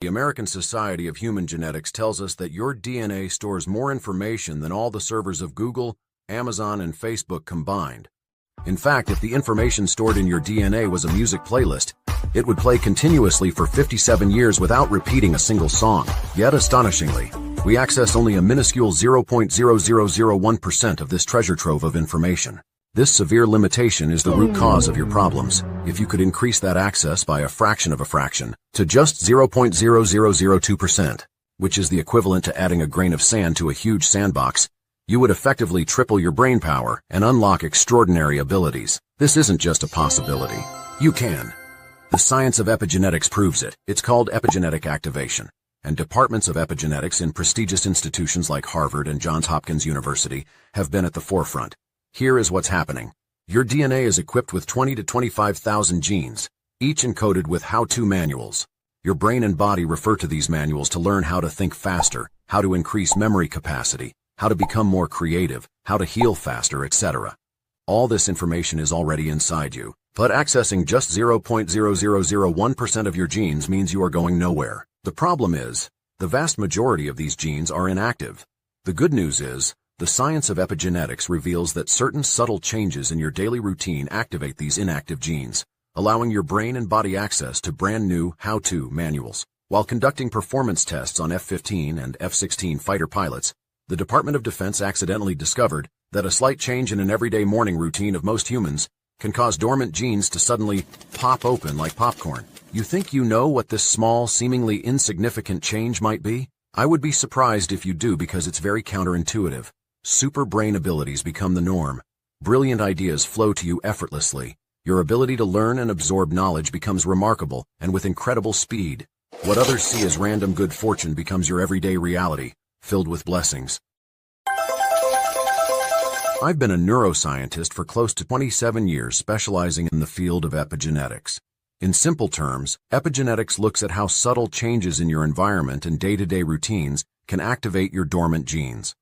The American Society of Human Genetics tells us that your DNA stores more information than all the servers of Google, Amazon, and Facebook combined. In fact, if the information stored in your DNA was a music playlist, it would play continuously for 57 years without repeating a single song. Yet, astonishingly, we access only a minuscule 0.0001% of this treasure trove of information. This severe limitation is the root cause of your problems. If you could increase that access by a fraction of a fraction to just 0.0002%, which is the equivalent to adding a grain of sand to a huge sandbox, you would effectively triple your brain power and unlock extraordinary abilities. This isn't just a possibility. You can. The science of epigenetics proves it. It's called epigenetic activation, and departments of epigenetics in prestigious institutions like Harvard and Johns Hopkins University have been at the forefront. Here is what's happening. Your DNA is equipped with 20 to 25,000 genes, each encoded with how-to manuals. Your brain and body refer to these manuals to learn how to think faster, how to increase memory capacity, how to become more creative, how to heal faster, etc. All this information is already inside you, but accessing just 0.0001% of your genes means you are going nowhere. The problem is, the vast majority of these genes are inactive. The good news is, the science of epigenetics reveals that certain subtle changes in your daily routine activate these inactive genes, allowing your brain and body access to brand new how-to manuals. While conducting performance tests on F-15 and F-16 fighter pilots, the Department of Defense accidentally discovered that a slight change in an everyday morning routine of most humans can cause dormant genes to suddenly pop open like popcorn. You think you know what this small, seemingly insignificant change might be? I would be surprised if you do, because it's very counterintuitive. Super brain abilities become the norm. Brilliant ideas flow to you effortlessly. Your ability to learn and absorb knowledge becomes remarkable and with incredible speed. What others see as random good fortune becomes your everyday reality, filled with blessings. I've been a neuroscientist for close to 27 years, specializing in the field of epigenetics. In simple terms, epigenetics looks at how subtle changes in your environment and day-to-day routines can activate your dormant genes.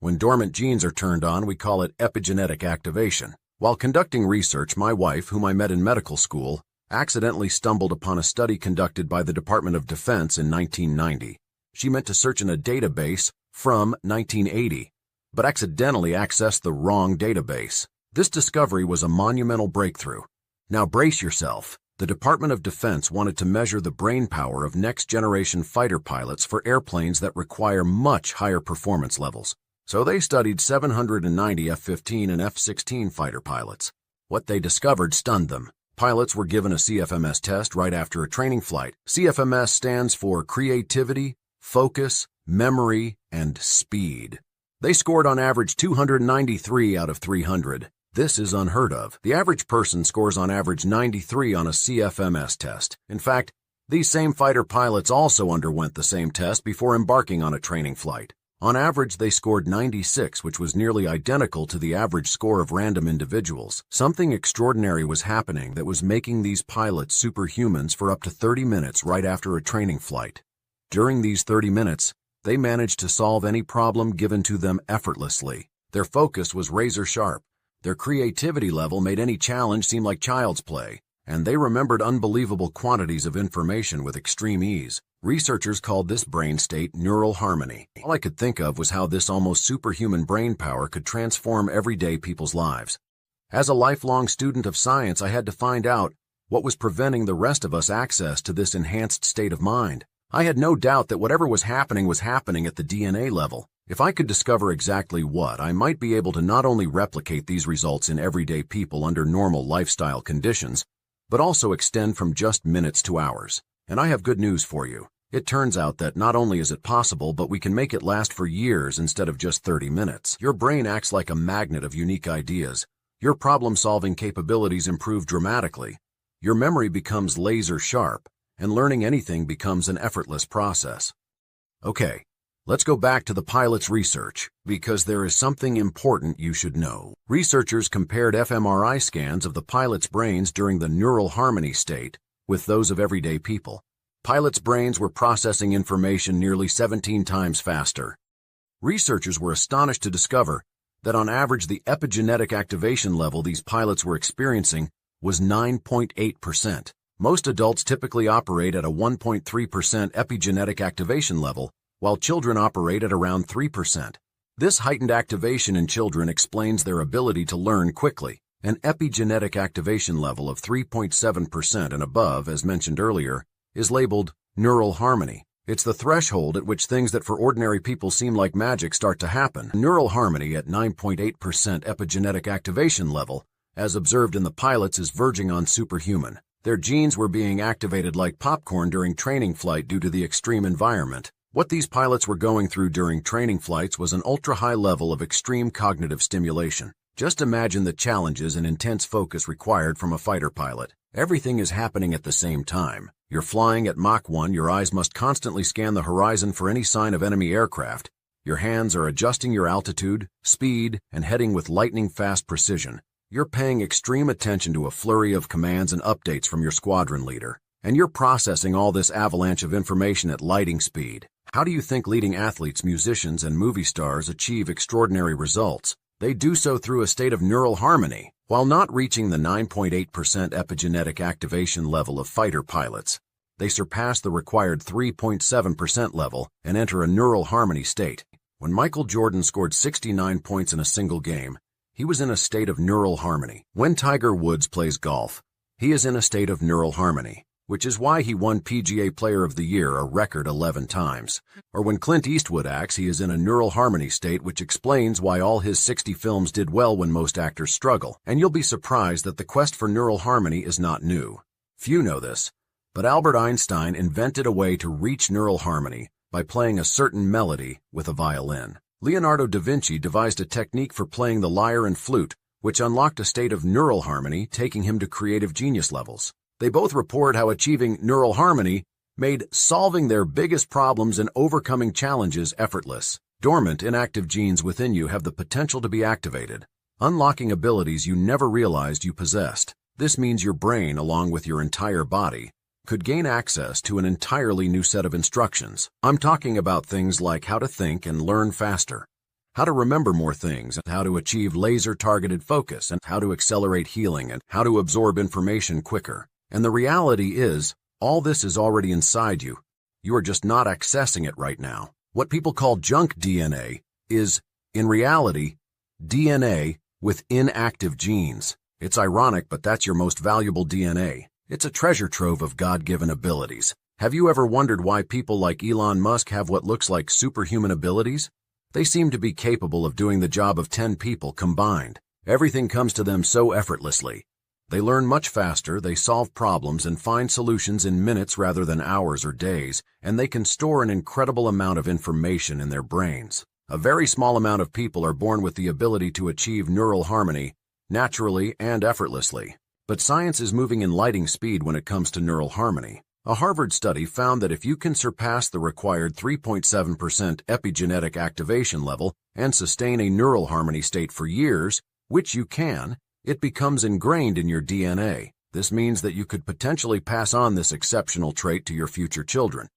When dormant genes are turned on, we call it epigenetic activation. While conducting research, my wife, whom I met in medical school, accidentally stumbled upon a study conducted by the Department of Defense in 1990. She meant to search in a database from 1980, but accidentally accessed the wrong database. This discovery was a monumental breakthrough. Now brace yourself. The Department of Defense wanted to measure the brain power of next-generation fighter pilots for airplanes that require much higher performance levels. So they studied 790 F-15 and F-16 fighter pilots. What they discovered stunned them. Pilots were given a CFMS test right after a training flight. CFMS stands for creativity, focus, memory, and speed. They scored on average 293 out of 300. This is unheard of. The average person scores on average 93 on a CFMS test. In fact, these same fighter pilots also underwent the same test before embarking on a training flight. On average, they scored 96, which was nearly identical to the average score of random individuals. Something extraordinary was happening that was making these pilots superhumans for up to 30 minutes right after a training flight. During these 30 minutes, they managed to solve any problem given to them effortlessly. Their focus was razor sharp. Their creativity level made any challenge seem like child's play, and they remembered unbelievable quantities of information with extreme ease. Researchers called this brain state neural harmony. All I could think of was how this almost superhuman brain power could transform everyday people's lives. As a lifelong student of science, I had to find out what was preventing the rest of us access to this enhanced state of mind. I had no doubt that whatever was happening at the DNA level. If I could discover exactly what, I might be able to not only replicate these results in everyday people under normal lifestyle conditions, but also extend from just minutes to hours. And I have good news for you. It turns out that not only is it possible, but we can make it last for years instead of just 30 minutes. Your brain acts like a magnet of unique ideas. Your problem-solving capabilities improve dramatically. Your memory becomes laser sharp, and learning anything becomes an effortless process. Okay, let's go back to the pilot's research, because there is something important you should know. Researchers compared fMRI scans of the pilot's brains during the neural harmony state with those of everyday people. Pilots' brains were processing information nearly 17 times faster. Researchers were astonished to discover that on average the epigenetic activation level these pilots were experiencing was 9.8%. Most adults typically operate at a 1.3% epigenetic activation level, while children operate at around 3%. This heightened activation in children explains their ability to learn quickly. An epigenetic activation level of 3.7% and above, as mentioned earlier, is labeled neural harmony. It's the threshold at which things that for ordinary people seem like magic start to happen. Neural harmony at 9.8% epigenetic activation level, as observed in the pilots, is verging on superhuman. Their genes were being activated like popcorn during training flight due to the extreme environment. What these pilots were going through during training flights was an ultra-high level of extreme cognitive stimulation. Just imagine the challenges and intense focus required from a fighter pilot. Everything is happening at the same time. You're flying at Mach 1, your eyes must constantly scan the horizon for any sign of enemy aircraft. Your hands are adjusting your altitude, speed, and heading with lightning-fast precision. You're paying extreme attention to a flurry of commands and updates from your squadron leader. And you're processing all this avalanche of information at lightning speed. How do you think leading athletes, musicians, and movie stars achieve extraordinary results? They do so through a state of neural harmony. While not reaching the 9.8% epigenetic activation level of fighter pilots, they surpass the required 3.7% level and enter a neural harmony state. When Michael Jordan scored 69 points in a single game, he was in a state of neural harmony. When Tiger Woods plays golf, he is in a state of neural harmony, which is why he won PGA Player of the Year a record 11 times. Or when Clint Eastwood acts, he is in a neural harmony state, which explains why all his 60 films did well when most actors struggle. And you'll be surprised that the quest for neural harmony is not new. Few know this, but Albert Einstein invented a way to reach neural harmony by playing a certain melody with a violin. Leonardo da Vinci devised a technique for playing the lyre and flute, which unlocked a state of neural harmony, taking him to creative genius levels. They both report how achieving neural harmony made solving their biggest problems and overcoming challenges effortless. Dormant, inactive genes within you have the potential to be activated, unlocking abilities you never realized you possessed. This means your brain, along with your entire body, could gain access to an entirely new set of instructions. I'm talking about things like how to think and learn faster, how to remember more things, and how to achieve laser-targeted focus, and how to accelerate healing, and how to absorb information quicker. And the reality is, all this is already inside you. You are just not accessing it right now. What people call junk DNA is, in reality, DNA with inactive genes. It's ironic, but that's your most valuable DNA. It's a treasure trove of God-given abilities. Have you ever wondered why people like Elon Musk have what looks like superhuman abilities? They seem to be capable of doing the job of 10 people combined. Everything comes to them so effortlessly. They learn much faster, they solve problems and find solutions in minutes rather than hours or days, and they can store an incredible amount of information in their brains. A very small amount of people are born with the ability to achieve neural harmony, naturally and effortlessly. But science is moving in lightning speed when it comes to neural harmony. A Harvard study found that if you can surpass the required 3.7% epigenetic activation level and sustain a neural harmony state for years, which you can, it becomes ingrained in your DNA. This means that you could potentially pass on this exceptional trait to your future children,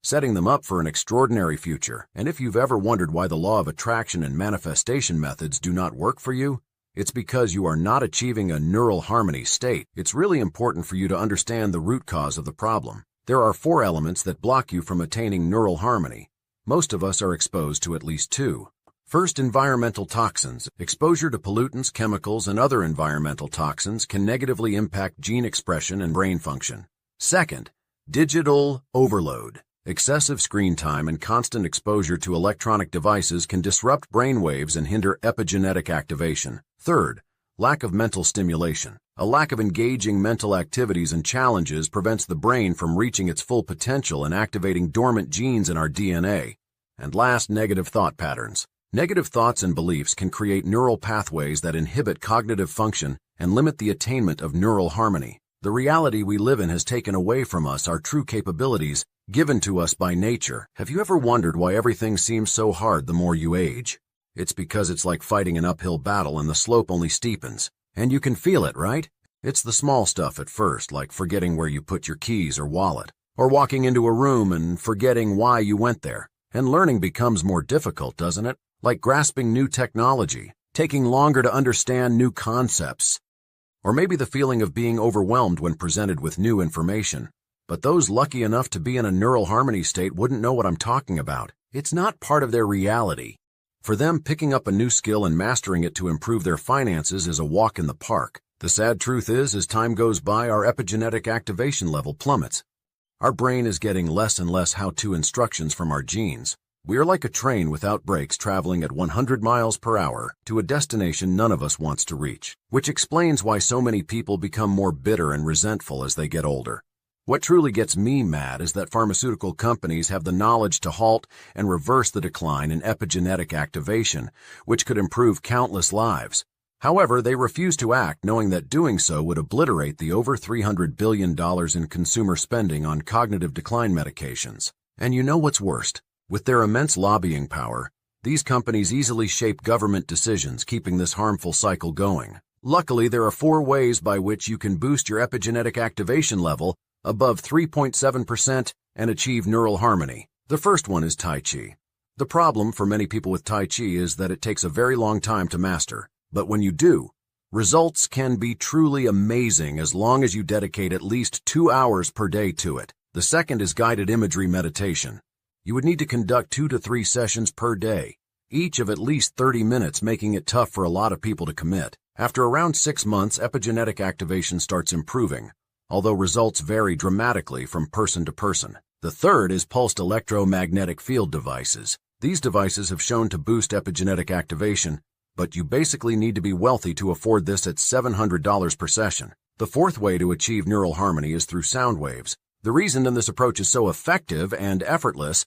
setting them up for an extraordinary future. And if you've ever wondered why the law of attraction and manifestation methods do not work for you, it's because you are not achieving a neural harmony state. It's really important for you to understand the root cause of the problem. There are 4 elements that block you from attaining neural harmony. Most of us are exposed to at least 2. First, environmental toxins. Exposure to pollutants, chemicals, and other environmental toxins can negatively impact gene expression and brain function. Second, digital overload. Excessive screen time and constant exposure to electronic devices can disrupt brain waves and hinder epigenetic activation. Third, lack of mental stimulation. A lack of engaging mental activities and challenges prevents the brain from reaching its full potential and activating dormant genes in our DNA. And last, negative thought patterns. Negative thoughts and beliefs can create neural pathways that inhibit cognitive function and limit the attainment of neural harmony. The reality we live in has taken away from us our true capabilities given to us by nature. Have you ever wondered why everything seems so hard the more you age? It's because it's like fighting an uphill battle and the slope only steepens. And you can feel it, right? It's the small stuff at first, like forgetting where you put your keys or wallet, or walking into a room and forgetting why you went there. And learning becomes more difficult, doesn't it? Like grasping new technology, taking longer to understand new concepts, Or maybe the feeling of being overwhelmed when presented with new information. But those lucky enough to be in a neural harmony state wouldn't know what I'm talking about. It's not part of their reality. For them, picking up a new skill and mastering it to improve their finances is a walk in the park. The sad truth is, as time goes by, our epigenetic activation level plummets. Our brain is getting less and less how-to instructions from our genes. We are like a train without brakes traveling at 100 miles per hour to a destination none of us wants to reach, which explains why so many people become more bitter and resentful as they get older. What truly gets me mad is that pharmaceutical companies have the knowledge to halt and reverse the decline in epigenetic activation, which could improve countless lives. However, they refuse to act, knowing that doing so would obliterate the over $300 billion in consumer spending on cognitive decline medications. And you know what's worst? With their immense lobbying power, these companies easily shape government decisions, keeping this harmful cycle going. Luckily, there are 4 ways by which you can boost your epigenetic activation level above 3.7% and achieve neural harmony. The first one is Tai Chi. The problem for many people with Tai Chi is that it takes a very long time to master. But when you do, results can be truly amazing as long as you dedicate at least 2 hours per day to it. The second is guided imagery meditation. You would need to conduct 2 to 3 sessions per day, each of at least 30 minutes, making it tough for a lot of people to commit. After around 6 months, epigenetic activation starts improving, although results vary dramatically from person to person. The third is pulsed electromagnetic field devices. These devices have shown to boost epigenetic activation, but you basically need to be wealthy to afford this at $700 per session. The fourth way to achieve neural harmony is through sound waves. The reason this approach is so effective and effortless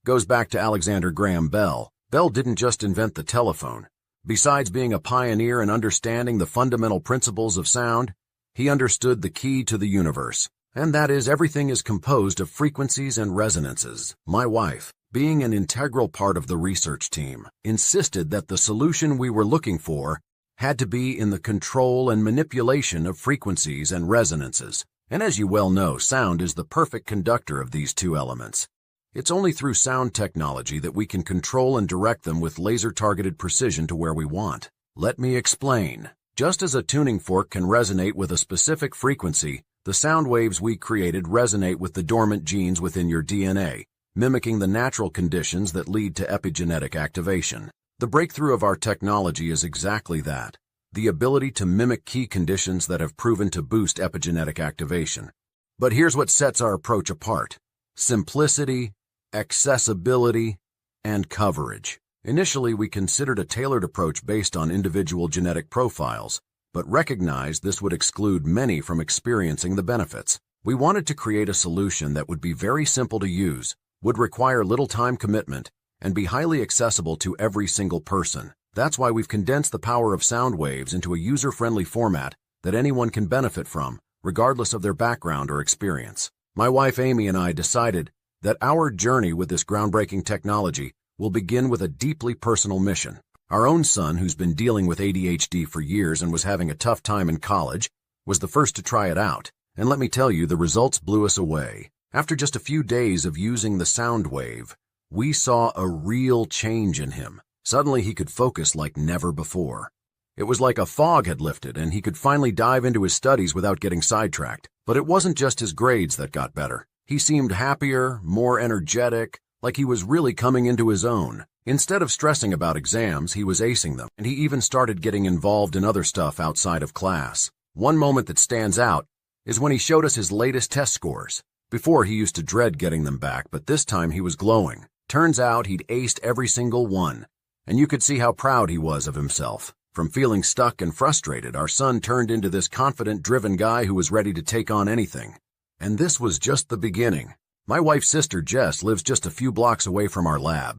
goes back to Alexander Graham Bell. Bell didn't just invent the telephone. Besides being a pioneer in understanding the fundamental principles of sound, he understood the key to the universe, and that is everything is composed of frequencies and resonances. My wife, being an integral part of the research team, insisted that the solution we were looking for had to be in the control and manipulation of frequencies and resonances. And as you well know, sound is the perfect conductor of these 2 elements. It's only through sound technology that we can control and direct them with laser-targeted precision to where we want. Let me explain. Just as a tuning fork can resonate with a specific frequency, the sound waves we created resonate with the dormant genes within your DNA, mimicking the natural conditions that lead to epigenetic activation. The breakthrough of our technology is exactly that, the ability to mimic key conditions that have proven to boost epigenetic activation. But here's what sets our approach apart: simplicity, accessibility, and coverage. Initially, we considered a tailored approach based on individual genetic profiles, but recognized this would exclude many from experiencing the benefits. We wanted to create a solution that would be very simple to use, would require little time commitment, and be highly accessible to every single person. That's why we've condensed the power of sound waves into a user-friendly format that anyone can benefit from, regardless of their background or experience. My wife Amy and I decided that our journey with this groundbreaking technology will begin with a deeply personal mission. Our own son, who's been dealing with ADHD for years and was having a tough time in college, was the first to try it out. And let me tell you, the results blew us away. After just a few days of using the sound wave, we saw a real change in him. Suddenly he could focus like never before. It was like a fog had lifted and he could finally dive into his studies without getting sidetracked. But it wasn't just his grades that got better. He seemed happier, more energetic, like he was really coming into his own. Instead of stressing about exams, he was acing them, and he even started getting involved in other stuff outside of class. One moment that stands out is when he showed us his latest test scores. Before, he used to dread getting them back, but this time he was glowing. Turns out he'd aced every single one, and you could see how proud he was of himself. From feeling stuck and frustrated, our son turned into this confident, driven guy who was ready to take on anything. And this was just the beginning. My wife's sister, Jess, lives just a few blocks away from our lab.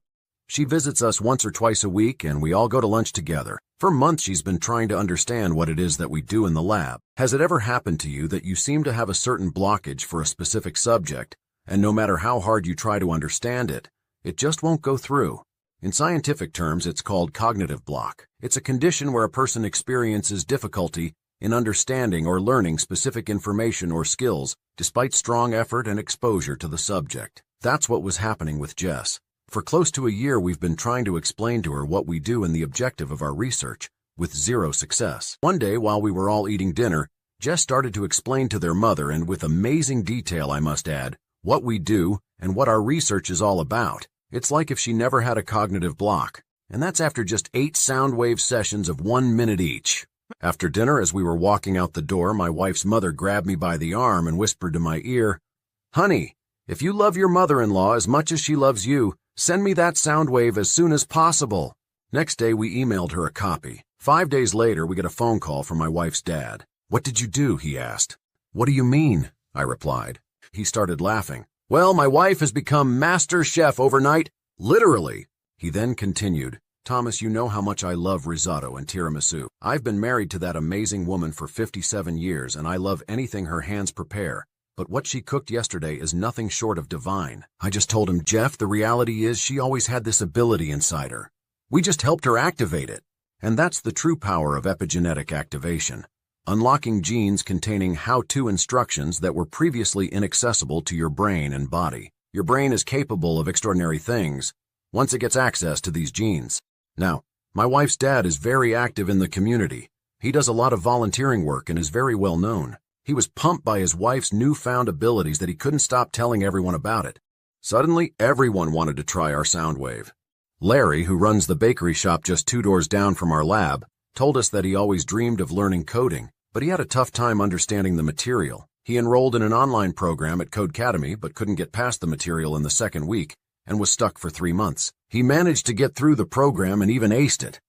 She visits us once or twice a week, and we all go to lunch together. For months, she's been trying to understand what it is that we do in the lab. Has it ever happened to you that you seem to have a certain blockage for a specific subject, and no matter how hard you try to understand it, it just won't go through? In scientific terms, it's called cognitive block. It's a condition where a person experiences difficulty in understanding or learning specific information or skills despite strong effort and exposure to the subject. That's what was happening with Jess. For close to a year, we've been trying to explain to her what we do and the objective of our research, with zero success. One day, while we were all eating dinner, Jess started to explain to their mother, and with amazing detail I must add, what we do and what our research is all about. It's like if she never had a cognitive block. And that's after just 8 sound wave sessions of 1 minute each. After dinner, as we were walking out the door, my wife's mother grabbed me by the arm and whispered to my ear, "Honey, if you love your mother-in-law as much as she loves you, send me that sound wave as soon as possible." Next day, we emailed her a copy. 5 days later, we get a phone call from my wife's dad. "What did you do?" he asked. "What do you mean?" I replied. He started laughing. "Well, my wife has become master chef overnight, literally." He then continued, "Thomas, you know how much I love risotto and tiramisu. I've been married to that amazing woman for 57 years, and I love anything her hands prepare. But what she cooked yesterday is nothing short of divine." I just told him, "Jeff, the reality is she always had this ability inside her. We just helped her activate it." And that's the true power of epigenetic activation. Unlocking genes containing how-to instructions that were previously inaccessible to your brain and body. Your brain is capable of extraordinary things once it gets access to these genes. Now, my wife's dad is very active in the community. He does a lot of volunteering work and is very well known. He was pumped by his wife's newfound abilities that he couldn't stop telling everyone about it. Suddenly, everyone wanted to try our sound wave. Larry, who runs the bakery shop just 2 doors down from our lab, told us that he always dreamed of learning coding, but he had a tough time understanding the material. He enrolled in an online program at Codecademy but couldn't get past the material in the second week and was stuck for 3 months. He managed to get through the program and even aced it,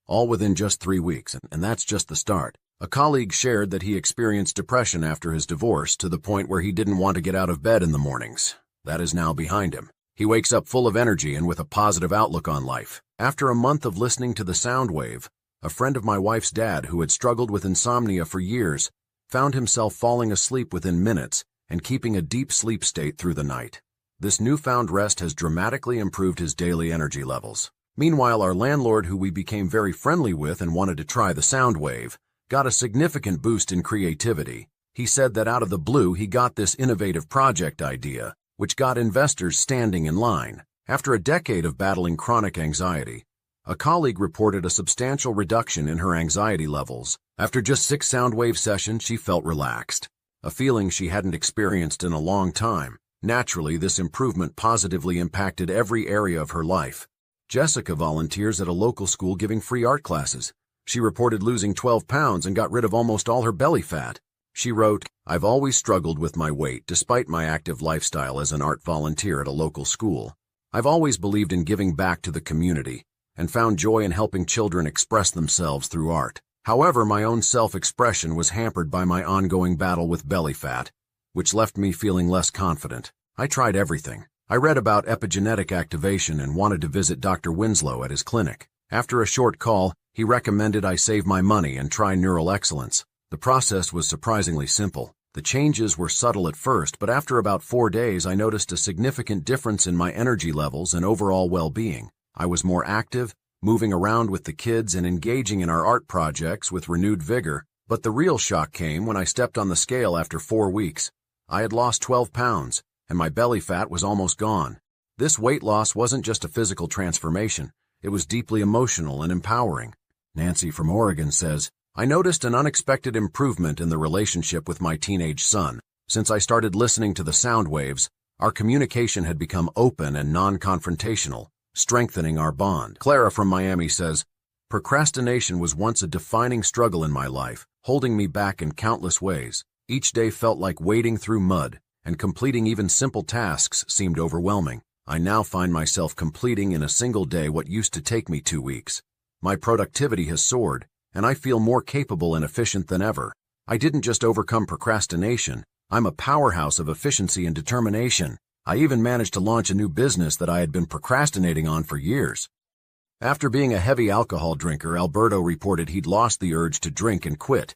all within just 3 weeks, and that's just the start. A colleague shared that he experienced depression after his divorce to the point where he didn't want to get out of bed in the mornings. That is now behind him. He wakes up full of energy and with a positive outlook on life. After a month of listening to the sound wave, a friend of my wife's dad, who had struggled with insomnia for years, found himself falling asleep within minutes and keeping a deep sleep state through the night. This newfound rest has dramatically improved his daily energy levels. Meanwhile, our landlord, who we became very friendly with and wanted to try the sound wave, got a significant boost in creativity. He said that out of the blue he got this innovative project idea, which got investors standing in line. After a decade of battling chronic anxiety, a colleague reported a substantial reduction in her anxiety levels. After just 6 sound wave sessions, she felt relaxed, a feeling she hadn't experienced in a long time. Naturally, this improvement positively impacted every area of her life. Jessica volunteers at a local school giving free art classes. She reported losing 12 pounds and got rid of almost all her belly fat. She wrote, "I've always struggled with my weight despite my active lifestyle as an art volunteer at a local school. I've always believed in giving back to the community and found joy in helping children express themselves through art. However, my own self-expression was hampered by my ongoing battle with belly fat, which left me feeling less confident. I tried everything. I read about epigenetic activation and wanted to visit Dr. Winslow at his clinic. After a short call, he recommended I save my money and try NeuralExcellence. The process was surprisingly simple. The changes were subtle at first, but after about 4 days, I noticed a significant difference in my energy levels and overall well-being. I was more active, moving around with the kids and engaging in our art projects with renewed vigor. But the real shock came when I stepped on the scale after 4 weeks. I had lost 12 pounds, and my belly fat was almost gone. This weight loss wasn't just a physical transformation. It was deeply emotional and empowering. Nancy from Oregon says, "I noticed an unexpected improvement in the relationship with my teenage son. Since I started listening to the sound waves, our communication had become open and non-confrontational, strengthening our bond." Clara from Miami says, "Procrastination was once a defining struggle in my life, holding me back in countless ways. Each day felt like wading through mud, and completing even simple tasks seemed overwhelming. I now find myself completing in a single day what used to take me 2 weeks. My productivity has soared, and I feel more capable and efficient than ever. I didn't just overcome procrastination, I'm a powerhouse of efficiency and determination. I even managed to launch a new business that I had been procrastinating on for years." After being a heavy alcohol drinker, Alberto reported he'd lost the urge to drink and quit.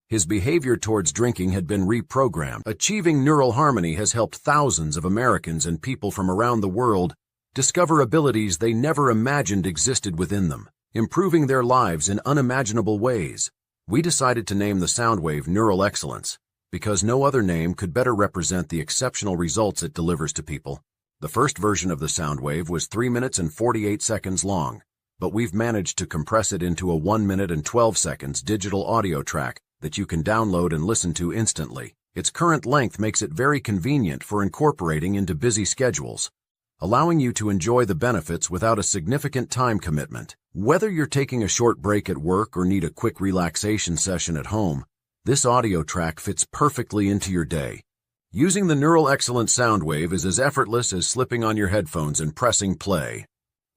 His behavior towards drinking had been reprogrammed. Achieving neural harmony has helped thousands of Americans and people from around the world discover abilities they never imagined existed within them, improving their lives in unimaginable ways. We decided to name the sound wave NeuralExcellence because no other name could better represent the exceptional results it delivers to people. The first version of the sound wave was 3 minutes and 48 seconds long. but we've managed to compress it into a 1 minute and 12 seconds digital audio track that you can download and listen to instantly. Its current length makes it very convenient for incorporating into busy schedules, allowing you to enjoy the benefits without a significant time commitment. Whether you're taking a short break at work or need a quick relaxation session at home, this audio track fits perfectly into your day. Using the NeuralExcellence sound wave is as effortless as slipping on your headphones and pressing play.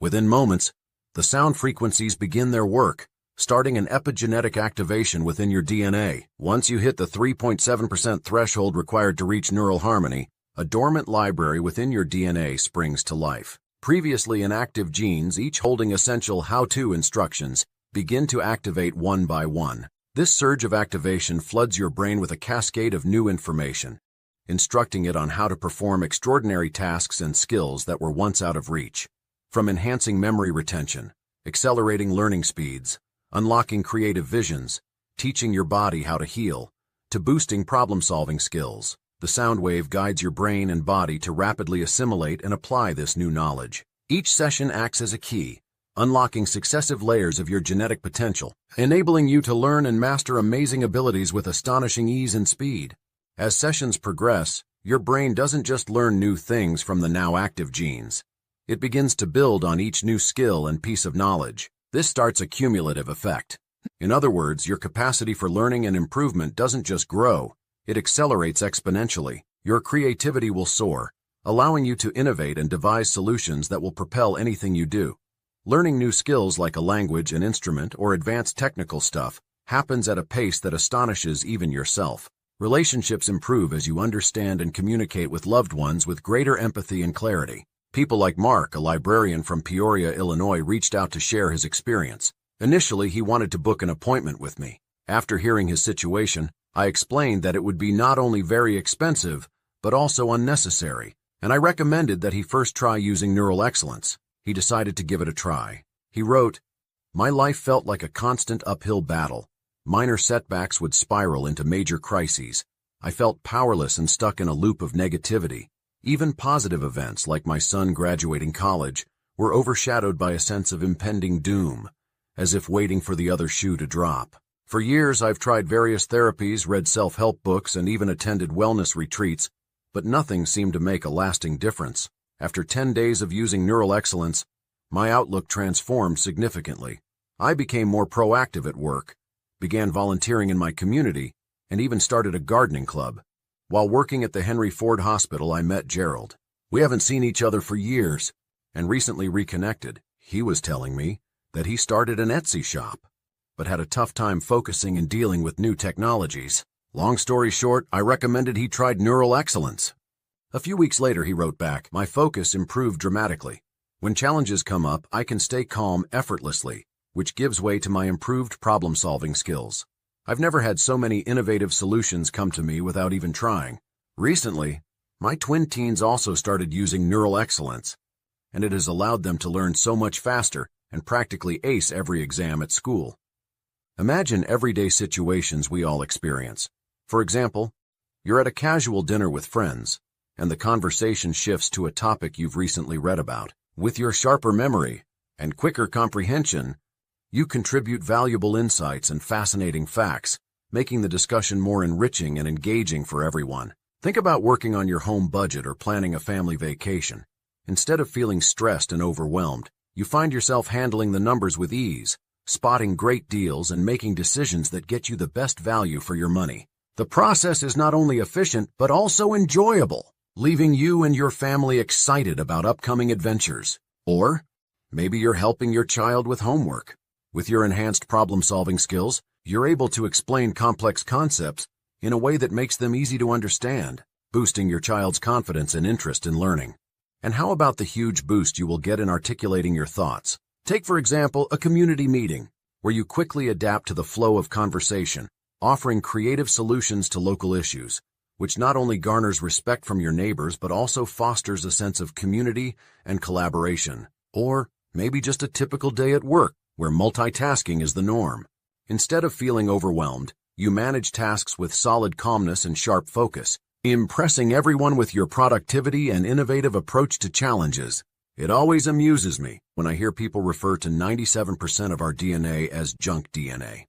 Within moments, the sound frequencies begin their work, starting an epigenetic activation within your DNA. Once you hit the 3.7% threshold required to reach neural harmony, a dormant library within your DNA springs to life. Previously inactive genes, each holding essential how-to instructions, begin to activate one by one. This surge of activation floods your brain with a cascade of new information, instructing it on how to perform extraordinary tasks and skills that were once out of reach. From enhancing memory retention, accelerating learning speeds, unlocking creative visions, teaching your body how to heal, to boosting problem-solving skills, the sound wave guides your brain and body to rapidly assimilate and apply this new knowledge. Each session acts as a key, unlocking successive layers of your genetic potential, enabling you to learn and master amazing abilities with astonishing ease and speed. As sessions progress, your brain doesn't just learn new things from the now active genes. It begins to build on each new skill and piece of knowledge. This starts a cumulative effect. In other words, your capacity for learning and improvement doesn't just grow, it accelerates exponentially. Your creativity will soar, allowing you to innovate and devise solutions that will propel anything you do. Learning new skills like a language, an instrument, or advanced technical stuff happens at a pace that astonishes even yourself. Relationships improve as you understand and communicate with loved ones with greater empathy and clarity. People like Mark, a librarian from Peoria, Illinois, reached out to share his experience. Initially, he wanted to book an appointment with me. After hearing his situation, I explained that it would be not only very expensive, but also unnecessary, and I recommended that he first try using NeuralExcellence. He decided to give it a try. He wrote, "My life felt like a constant uphill battle. Minor setbacks would spiral into major crises. I felt powerless and stuck in a loop of negativity. Even positive events, like my son graduating college, were overshadowed by a sense of impending doom, as if waiting for the other shoe to drop. For years, I've tried various therapies, read self-help books, and even attended wellness retreats, but nothing seemed to make a lasting difference. After 10 days of using NeuralExcellence, my outlook transformed significantly. I became more proactive at work, began volunteering in my community, and even started a gardening club. While working at the Henry Ford Hospital, I met Gerald. We haven't seen each other for years, and recently reconnected. He was telling me that he started an Etsy shop, but had a tough time focusing and dealing with new technologies. Long story short, I recommended he tried NeuralExcellence. A few weeks later, he wrote back, "My focus improved dramatically. When challenges come up, I can stay calm effortlessly, which gives way to my improved problem-solving skills. I've never had so many innovative solutions come to me without even trying. Recently, my twin teens also started using NeuralExcellence, and it has allowed them to learn so much faster and practically ace every exam at school." Imagine everyday situations we all experience. For example, you're at a casual dinner with friends, and the conversation shifts to a topic you've recently read about. With your sharper memory and quicker comprehension, you contribute valuable insights and fascinating facts, making the discussion more enriching and engaging for everyone. Think about working on your home budget or planning a family vacation. Instead of feeling stressed and overwhelmed, you find yourself handling the numbers with ease, spotting great deals and making decisions that get you the best value for your money. The process is not only efficient, but also enjoyable, leaving you and your family excited about upcoming adventures. Or maybe you're helping your child with homework. With your enhanced problem-solving skills, you're able to explain complex concepts in a way that makes them easy to understand, boosting your child's confidence and interest in learning. And how about the huge boost you will get in articulating your thoughts? Take, for example, a community meeting, where you quickly adapt to the flow of conversation, offering creative solutions to local issues, which not only garners respect from your neighbors but also fosters a sense of community and collaboration. Or maybe just a typical day at work, where multitasking is the norm. Instead of feeling overwhelmed, you manage tasks with solid calmness and sharp focus, impressing everyone with your productivity and innovative approach to challenges. It always amuses me when I hear people refer to 97% of our DNA as junk DNA.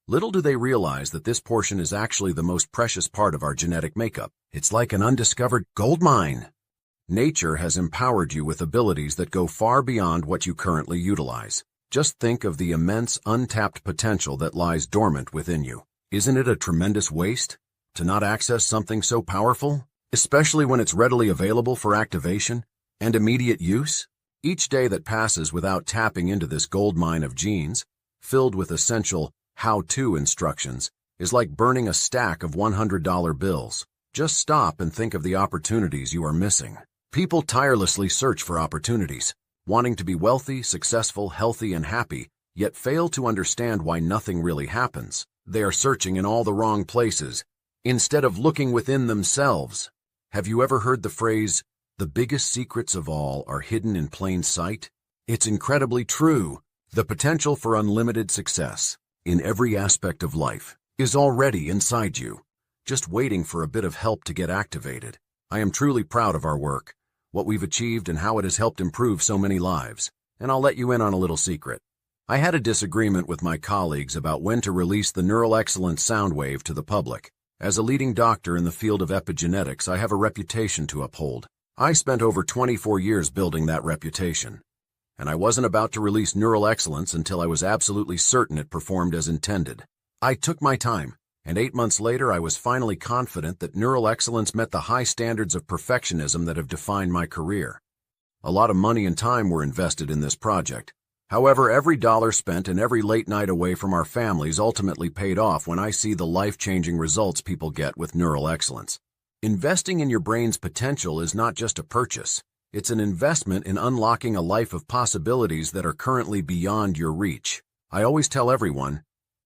Little do they realize that this portion is actually the most precious part of our genetic makeup. It's like an undiscovered gold mine. Nature has empowered you with abilities that go far beyond what you currently utilize. Just think of the immense untapped potential that lies dormant within you. Isn't it a tremendous waste to not access something so powerful, especially when it's readily available for activation and immediate use? Each day that passes without tapping into this gold mine of genes, filled with essential how-to instructions, is like burning a stack of $100 bills. Just stop and think of the opportunities you are missing. People tirelessly search for opportunities, wanting to be wealthy, successful, healthy, and happy, yet fail to understand why nothing really happens. They are searching in all the wrong places, instead of looking within themselves. Have you ever heard the phrase, "The biggest secrets of all are hidden in plain sight"? It's incredibly true. The potential for unlimited success in every aspect of life is already inside you, just waiting for a bit of help to get activated. I am truly proud of our work, what we've achieved and how it has helped improve so many lives. And I'll let you in on a little secret. I had a disagreement with my colleagues about when to release the NeuralExcellence sound wave to the public. As a leading doctor in the field of epigenetics, I have a reputation to uphold. I spent over 24 years building that reputation, and I wasn't about to release NeuralExcellence until I was absolutely certain it performed as intended. I took my time, and 8 months later I was finally confident that NeuralExcellence met the high standards of perfectionism that have defined my career. A lot of money and time were invested in this project. However, every dollar spent and every late night away from our families ultimately paid off when I see the life-changing results people get with NeuralExcellence. Investing in your brain's potential is not just a purchase. It's an investment in unlocking a life of possibilities that are currently beyond your reach. I always tell everyone,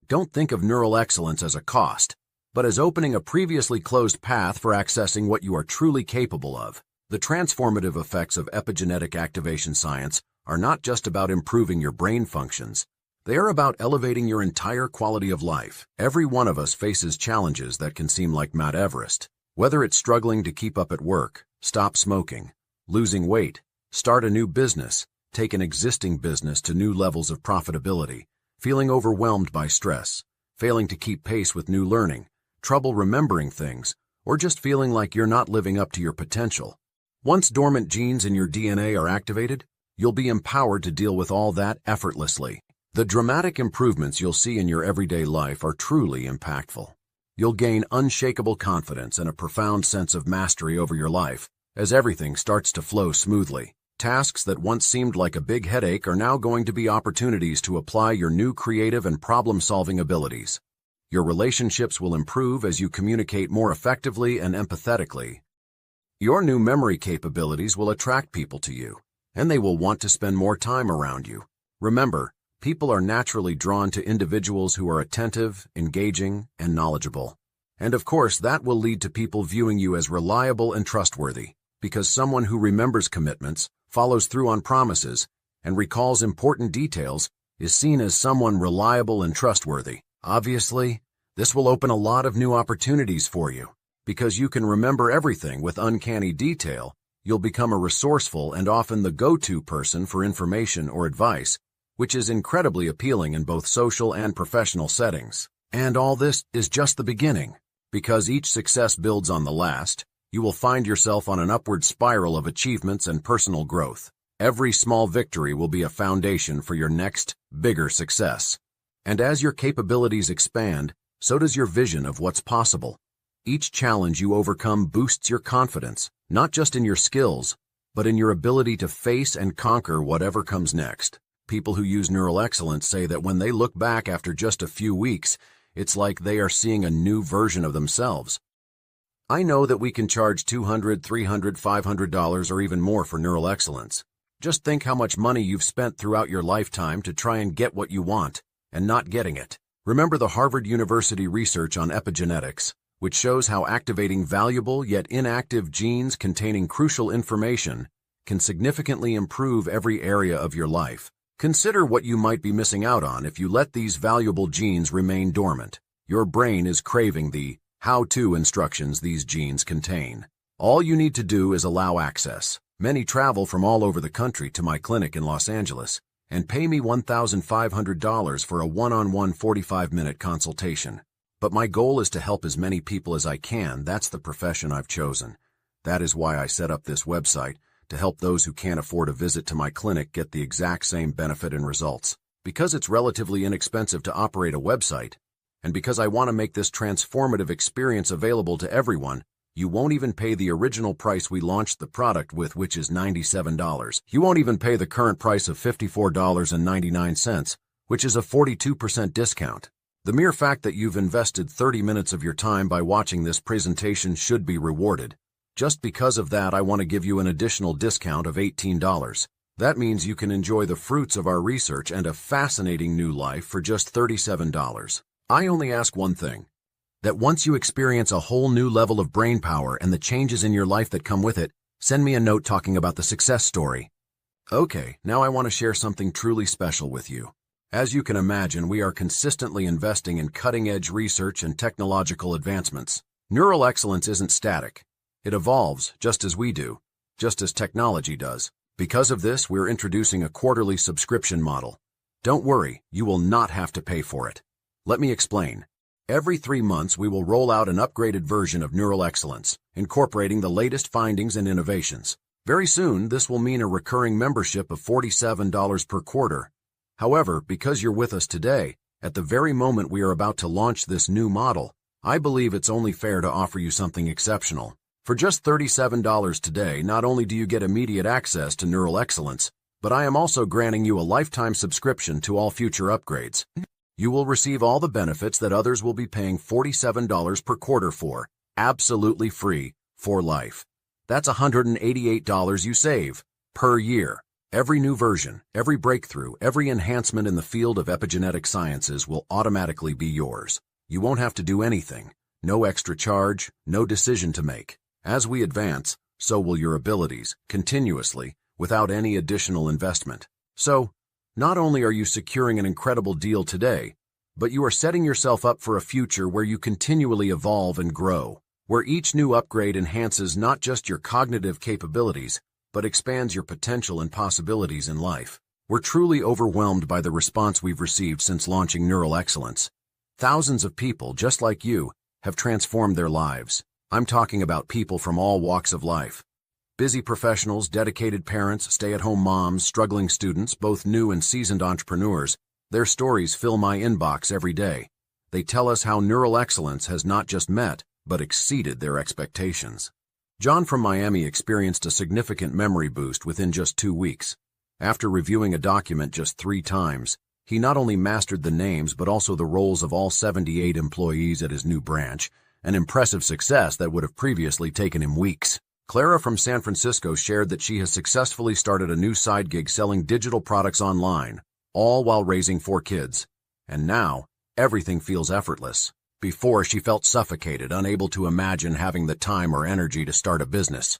don't think of NeuralExcellence as a cost, but as opening a previously closed path for accessing what you are truly capable of. The transformative effects of epigenetic activation science are not just about improving your brain functions. They are about elevating your entire quality of life. Every one of us faces challenges that can seem like Mount Everest. Whether it's struggling to keep up at work, stop smoking, losing weight, start a new business, take an existing business to new levels of profitability, feeling overwhelmed by stress, failing to keep pace with new learning, trouble remembering things, or just feeling like you're not living up to your potential. Once dormant genes in your DNA are activated, you'll be empowered to deal with all that effortlessly. The dramatic improvements you'll see in your everyday life are truly impactful. You'll gain unshakable confidence and a profound sense of mastery over your life as everything starts to flow smoothly. Tasks that once seemed like a big headache are now going to be opportunities to apply your new creative and problem-solving abilities. Your relationships will improve as you communicate more effectively and empathetically. Your new memory capabilities will attract people to you, and they will want to spend more time around you. Remember, people are naturally drawn to individuals who are attentive, engaging, and knowledgeable. And of course, that will lead to people viewing you as reliable and trustworthy, because someone who remembers commitments, follows through on promises, and recalls important details is seen as someone reliable and trustworthy. Obviously, this will open a lot of new opportunities for you. Because you can remember everything with uncanny detail, you'll become a resourceful and often the go-to person for information or advice, which is incredibly appealing in both social and professional settings. And all this is just the beginning. Because each success builds on the last, you will find yourself on an upward spiral of achievements and personal growth. Every small victory will be a foundation for your next, bigger success. And as your capabilities expand, so does your vision of what's possible. Each challenge you overcome boosts your confidence, not just in your skills, but in your ability to face and conquer whatever comes next. People who use NeuralExcellence say that when they look back after just a few weeks, it's like they are seeing a new version of themselves. I know that we can charge $200, $300, $500 or even more for NeuralExcellence. Just think how much money you've spent throughout your lifetime to try and get what you want, and not getting it. Remember the Harvard University research on epigenetics, which shows how activating valuable yet inactive genes containing crucial information can significantly improve every area of your life. Consider what you might be missing out on if you let these valuable genes remain dormant. Your brain is craving the how-to instructions these genes contain. All you need to do is allow access. Many travel from all over the country to my clinic in Los Angeles and pay me $1,500 for a one-on-one 45-minute consultation. But my goal is to help as many people as I can. That's the profession I've chosen. That is why I set up this website, to help those who can't afford a visit to my clinic get the exact same benefit and results. Because it's relatively inexpensive to operate a website, and because I want to make this transformative experience available to everyone, you won't even pay the original price we launched the product with, which is $97. You won't even pay the current price of $54.99, which is a 42% discount. The mere fact that you've invested 30 minutes of your time by watching this presentation should be rewarded. Just because of that, I want to give you an additional discount of $18. That means you can enjoy the fruits of our research and a fascinating new life for just $37. I only ask one thing: that once you experience a whole new level of brain power and the changes in your life that come with it, send me a note talking about the success story. Okay, now I want to share something truly special with you. As you can imagine, we are consistently investing in cutting-edge research and technological advancements. Neural excellence isn't static. It evolves just as we do, just as technology does. Because of this, we're introducing a quarterly subscription model. Don't worry, you will not have to pay for it. Let me explain. Every 3 months, we will roll out an upgraded version of Neural Excellence, incorporating the latest findings and innovations. Very soon, this will mean a recurring membership of $47 per quarter. However, because you're with us today, at the very moment we are about to launch this new model, I believe it's only fair to offer you something exceptional. For just $37 today, not only do you get immediate access to Neural Excellence, but I am also granting you a lifetime subscription to all future upgrades. You will receive all the benefits that others will be paying $47 per quarter for, absolutely free, for life. That's $188 you save per year. Every new version, every breakthrough, every enhancement in the field of epigenetic sciences will automatically be yours. You won't have to do anything. No extra charge, no decision to make. As we advance, so will your abilities, continuously, without any additional investment. So, not only are you securing an incredible deal today, but you are setting yourself up for a future where you continually evolve and grow, where each new upgrade enhances not just your cognitive capabilities, but expands your potential and possibilities in life. We're truly overwhelmed by the response we've received since launching Neural Excellence. Thousands of people, just like you, have transformed their lives. I'm talking about people from all walks of life. Busy professionals, dedicated parents, stay-at-home moms, struggling students, both new and seasoned entrepreneurs. Their stories fill my inbox every day. They tell us how Neural Excellence has not just met, but exceeded their expectations. John from Miami experienced a significant memory boost within just 2 weeks. After reviewing a document just 3 times, he not only mastered the names but also the roles of all 78 employees at his new branch, an impressive success that would have previously taken him weeks. Clara from San Francisco shared that she has successfully started a new side gig selling digital products online, all while raising 4 kids. And now, everything feels effortless. Before, she felt suffocated, unable to imagine having the time or energy to start a business.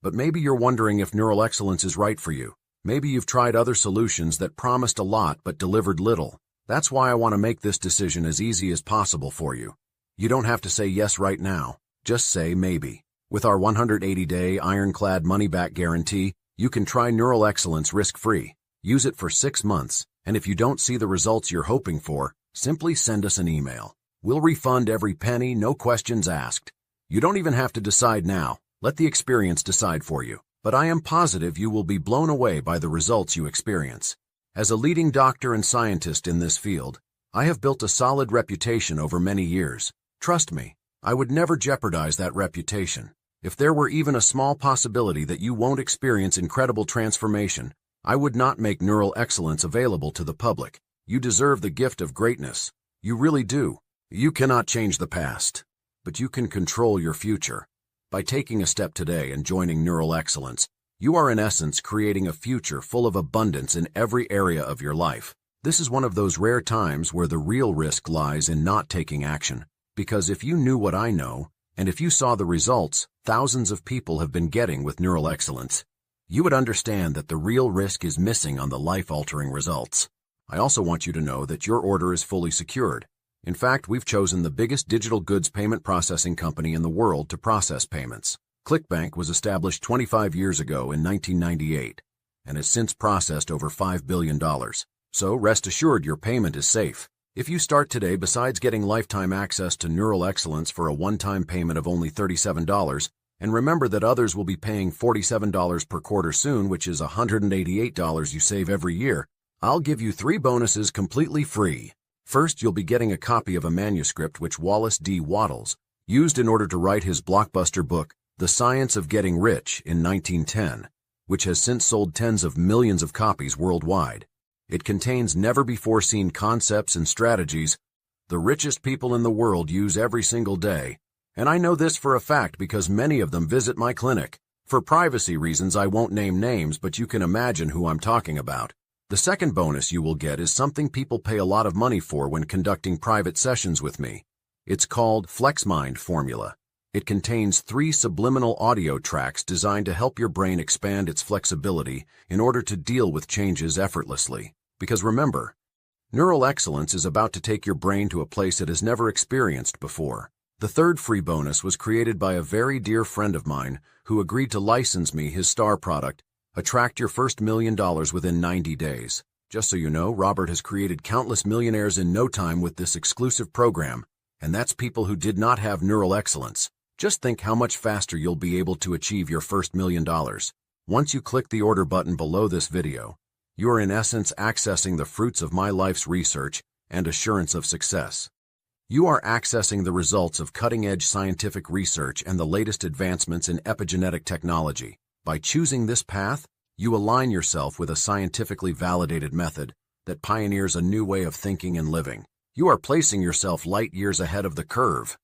But maybe you're wondering if Neural Excellence is right for you. Maybe you've tried other solutions that promised a lot but delivered little. That's why I want to make this decision as easy as possible for you. You don't have to say yes right now. Just say maybe. With our 180-day ironclad money-back guarantee, you can try Neural Excellence risk-free. Use it for 6 months, and if you don't see the results you're hoping for, simply send us an email. We'll refund every penny, no questions asked. You don't even have to decide now. Let the experience decide for you. But I am positive you will be blown away by the results you experience. As a leading doctor and scientist in this field, I have built a solid reputation over many years. Trust me, I would never jeopardize that reputation. If there were even a small possibility that you won't experience incredible transformation, I would not make Neural Excellence available to the public. You deserve the gift of greatness. You really do. You cannot change the past, but you can control your future. By taking a step today and joining Neural Excellence, you are in essence creating a future full of abundance in every area of your life. This is one of those rare times where the real risk lies in not taking action. Because if you knew what I know, and if you saw the results thousands of people have been getting with Neural Excellence, you would understand that the real risk is missing on the life-altering results. I also want you to know that your order is fully secured. In fact, we've chosen the biggest digital goods payment processing company in the world to process payments. ClickBank was established 25 years ago in 1998 and has since processed over $5 billion. So rest assured your payment is safe. If you start today, besides getting lifetime access to NeuralExcellence for a one-time payment of only $37, and remember that others will be paying $47 per quarter soon, which is $188 you save every year, I'll give you 3 bonuses completely free. First, you'll be getting a copy of a manuscript which Wallace D. Wattles used in order to write his blockbuster book, The Science of Getting Rich, in 1910, which has since sold tens of millions of copies worldwide. It contains never-before-seen concepts and strategies the richest people in the world use every single day, and I know this for a fact because many of them visit my clinic. For privacy reasons, I won't name names, but you can imagine who I'm talking about. The second bonus you will get is something people pay a lot of money for when conducting private sessions with me. It's called FlexMind Formula. It contains 3 subliminal audio tracks designed to help your brain expand its flexibility in order to deal with changes effortlessly. Because remember, NeuralExcellence is about to take your brain to a place it has never experienced before. The third free bonus was created by a very dear friend of mine who agreed to license me his star product, Attract Your First $1 Million within 90 days. Just so you know, Robert has created countless millionaires in no time with this exclusive program, and that's people who did not have NeuralExcellence. Just think how much faster you'll be able to achieve your first $1 million. Once you click the order button below this video, you are in essence accessing the fruits of my life's research and assurance of success. You are accessing the results of cutting-edge scientific research and the latest advancements in epigenetic technology. By choosing this path, you align yourself with a scientifically validated method that pioneers a new way of thinking and living. You are placing yourself light years ahead of the curve.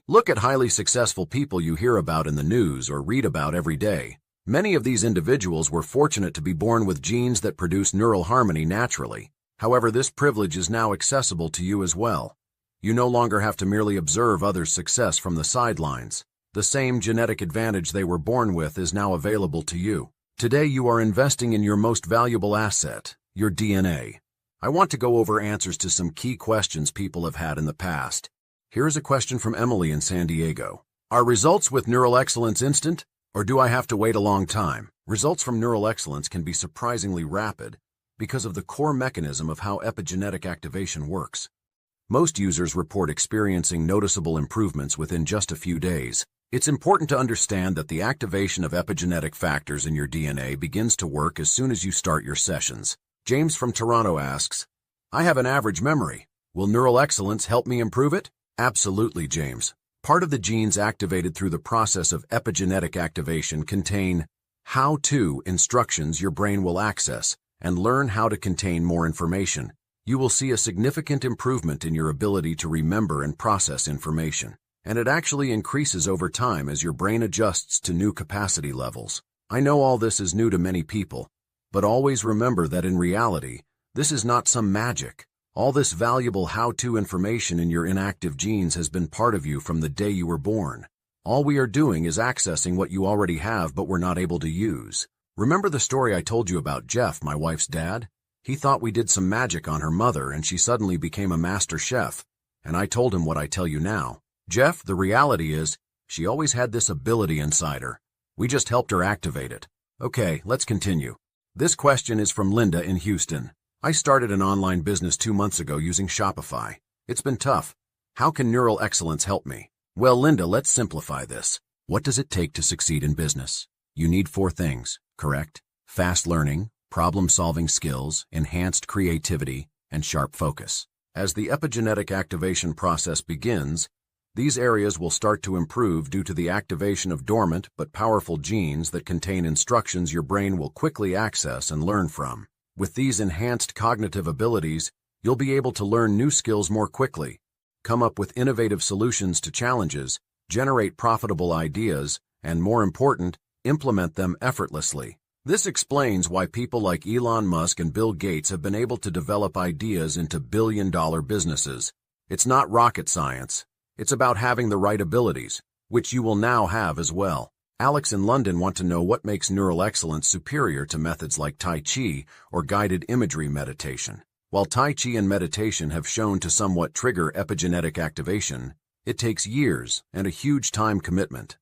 Look at highly successful people you hear about in the news or read about every day. Many of these individuals were fortunate to be born with genes that produce neural harmony naturally. However, this privilege is now accessible to you as well. You no longer have to merely observe others' success from the sidelines. The same genetic advantage they were born with is now available to you. Today you are investing in your most valuable asset, your DNA. I want to go over answers to some key questions people have had in the past. Here is a question from Emily in San Diego. Are results with NeuralExcellence instant, or do I have to wait a long time? Results from NeuralExcellence can be surprisingly rapid because of the core mechanism of how epigenetic activation works. Most users report experiencing noticeable improvements within just a few days. It's important to understand that the activation of epigenetic factors in your DNA begins to work as soon as you start your sessions. James from Toronto asks, I have an average memory. Will NeuralExcellence help me improve it? Absolutely, James. Part of the genes activated through the process of epigenetic activation contain how-to instructions your brain will access and learn how to contain more information. You will see a significant improvement in your ability to remember and process information, and it actually increases over time as your brain adjusts to new capacity levels. I know all this is new to many people, but always remember that in reality, this is not some magic. All this valuable how-to information in your inactive genes has been part of you from the day you were born. All we are doing is accessing what you already have but were not able to use. Remember the story I told you about Jeff, my wife's dad? He thought we did some magic on her mother and she suddenly became a master chef. And I told him what I tell you now. Jeff, the reality is, she always had this ability inside her. We just helped her activate it. Okay, let's continue. This question is from Linda in Houston. I started an online business 2 months ago using Shopify. It's been tough. How can NeuralExcellence help me? Well, Linda, let's simplify this. What does it take to succeed in business? You need 4 things, correct? Fast learning, problem-solving skills, enhanced creativity, and sharp focus. As the epigenetic activation process begins, these areas will start to improve due to the activation of dormant but powerful genes that contain instructions your brain will quickly access and learn from. With these enhanced cognitive abilities, you'll be able to learn new skills more quickly, come up with innovative solutions to challenges, generate profitable ideas, and more important, implement them effortlessly. This explains why people like Elon Musk and Bill Gates have been able to develop ideas into billion-dollar businesses. It's not rocket science. It's about having the right abilities, which you will now have as well. Alex in London want to know what makes NeuralExcellence superior to methods like Tai Chi or guided imagery meditation. While Tai Chi and meditation have shown to somewhat trigger epigenetic activation, it takes years and a huge time commitment.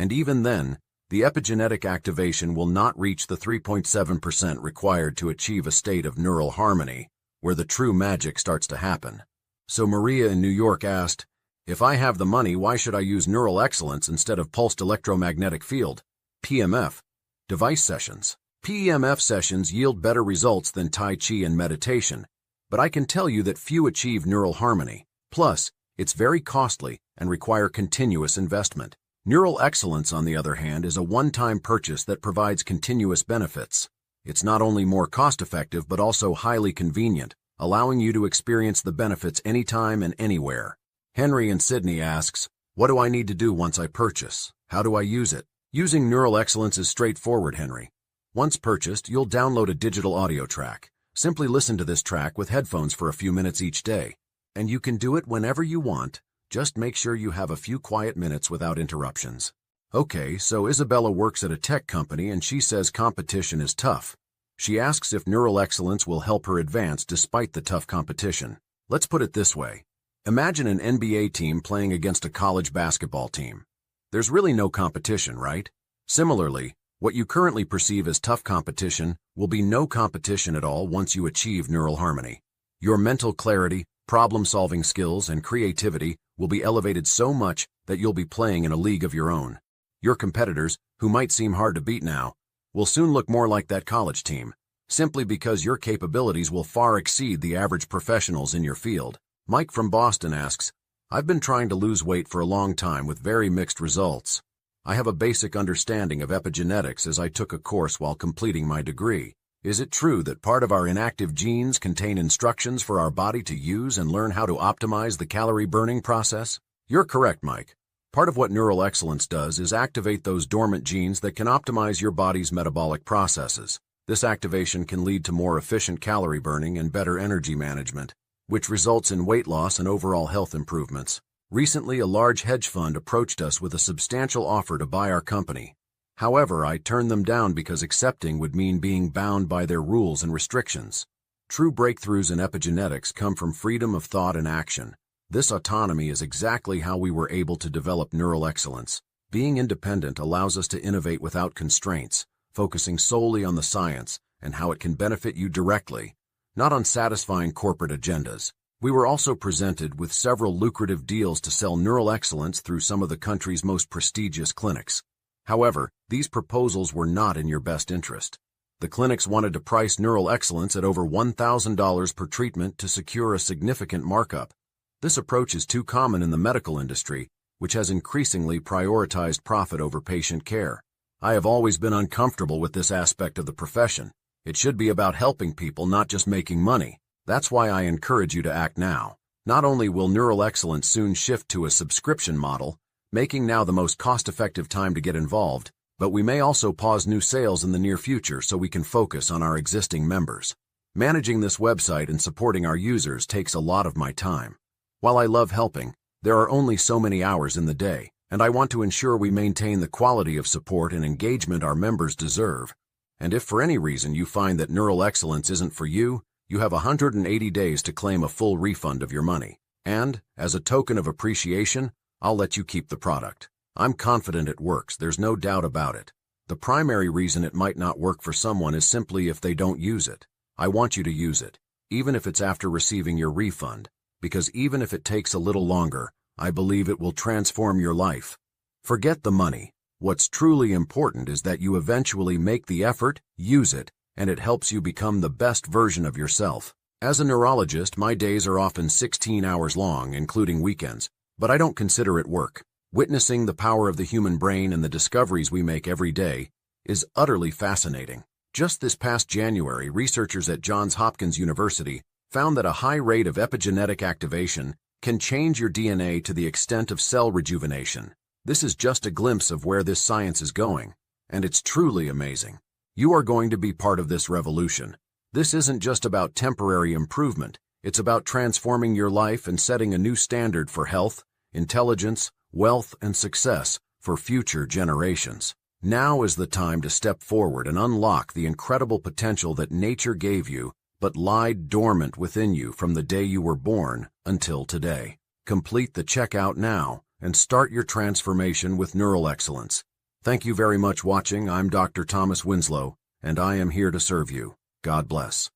And even then, the epigenetic activation will not reach the 3.7% required to achieve a state of neural harmony, where the true magic starts to happen. So Maria in New York asked, "If I have the money, why should I use NeuralExcellence instead of pulsed electromagnetic field, PEMF, device sessions? PEMF sessions yield better results than Tai Chi and meditation, but I can tell you that few achieve neural harmony. Plus, it's very costly and require continuous investment. NeuralExcellence, on the other hand, is a one-time purchase that provides continuous benefits. It's not only more cost-effective but also highly convenient, allowing you to experience the benefits anytime and anywhere." Henry in Sydney asks, "What do I need to do once I purchase? How do I use it?" Using NeuralExcellence is straightforward, Henry. Once purchased, you'll download a digital audio track. Simply listen to this track with headphones for a few minutes each day. And you can do it whenever you want. Just make sure you have a few quiet minutes without interruptions. Okay, so Isabella works at a tech company and she says competition is tough. She asks if NeuralExcellence will help her advance despite the tough competition. Let's put it this way. Imagine an NBA team playing against a college basketball team. There's really no competition, right? Similarly, what you currently perceive as tough competition will be no competition at all once you achieve neural harmony. Your mental clarity, problem-solving skills, and creativity will be elevated so much that you'll be playing in a league of your own. Your competitors, who might seem hard to beat now, will soon look more like that college team, simply because your capabilities will far exceed the average professionals in your field. Mike from Boston asks, "I've been trying to lose weight for a long time with very mixed results. I have a basic understanding of epigenetics as I took a course while completing my degree. Is it true that part of our inactive genes contain instructions for our body to use and learn how to optimize the calorie burning process?" You're correct, Mike. Part of what NeuralExcellence does is activate those dormant genes that can optimize your body's metabolic processes. This activation can lead to more efficient calorie burning and better energy management, which results in weight loss and overall health improvements. Recently, a large hedge fund approached us with a substantial offer to buy our company. However, I turned them down because accepting would mean being bound by their rules and restrictions. True breakthroughs in epigenetics come from freedom of thought and action. This autonomy is exactly how we were able to develop NeuralExcellence. Being independent allows us to innovate without constraints, focusing solely on the science and how it can benefit you directly, not on satisfying corporate agendas. We were also presented with several lucrative deals to sell NeuralExcellence through some of the country's most prestigious clinics. However, these proposals were not in your best interest. The clinics wanted to price NeuralExcellence at over $1,000 per treatment to secure a significant markup. This approach is too common in the medical industry, which has increasingly prioritized profit over patient care. I have always been uncomfortable with this aspect of the profession. It should be about helping people, not just making money. That's why I encourage you to act now. Not only will NeuralExcellence soon shift to a subscription model, making now the most cost-effective time to get involved, but we may also pause new sales in the near future so we can focus on our existing members. Managing this website and supporting our users takes a lot of my time. While I love helping, there are only so many hours in the day, and I want to ensure we maintain the quality of support and engagement our members deserve. And if for any reason you find that NeuralExcellence isn't for you, you have 180 days to claim a full refund of your money. And, as a token of appreciation, I'll let you keep the product. I'm confident it works, there's no doubt about it. The primary reason it might not work for someone is simply if they don't use it. I want you to use it, even if it's after receiving your refund, because even if it takes a little longer, I believe it will transform your life. Forget the money. What's truly important is that you eventually make the effort, use it, and it helps you become the best version of yourself. As a neurologist, my days are often 16 hours long, including weekends, but I don't consider it work. Witnessing the power of the human brain and the discoveries we make every day is utterly fascinating. Just this past January, researchers at Johns Hopkins University found that a high rate of epigenetic activation can change your DNA to the extent of cell rejuvenation. This is just a glimpse of where this science is going, and it's truly amazing. You are going to be part of this revolution. This isn't just about temporary improvement. It's about transforming your life and setting a new standard for health, intelligence, wealth, and success for future generations. Now is the time to step forward and unlock the incredible potential that nature gave you, but lied dormant within you from the day you were born until today. Complete the checkout now and start your transformation with NeuralExcellence. Thank you very much watching. I'm Dr. Thomas Winslow, and I am here to serve you. God bless.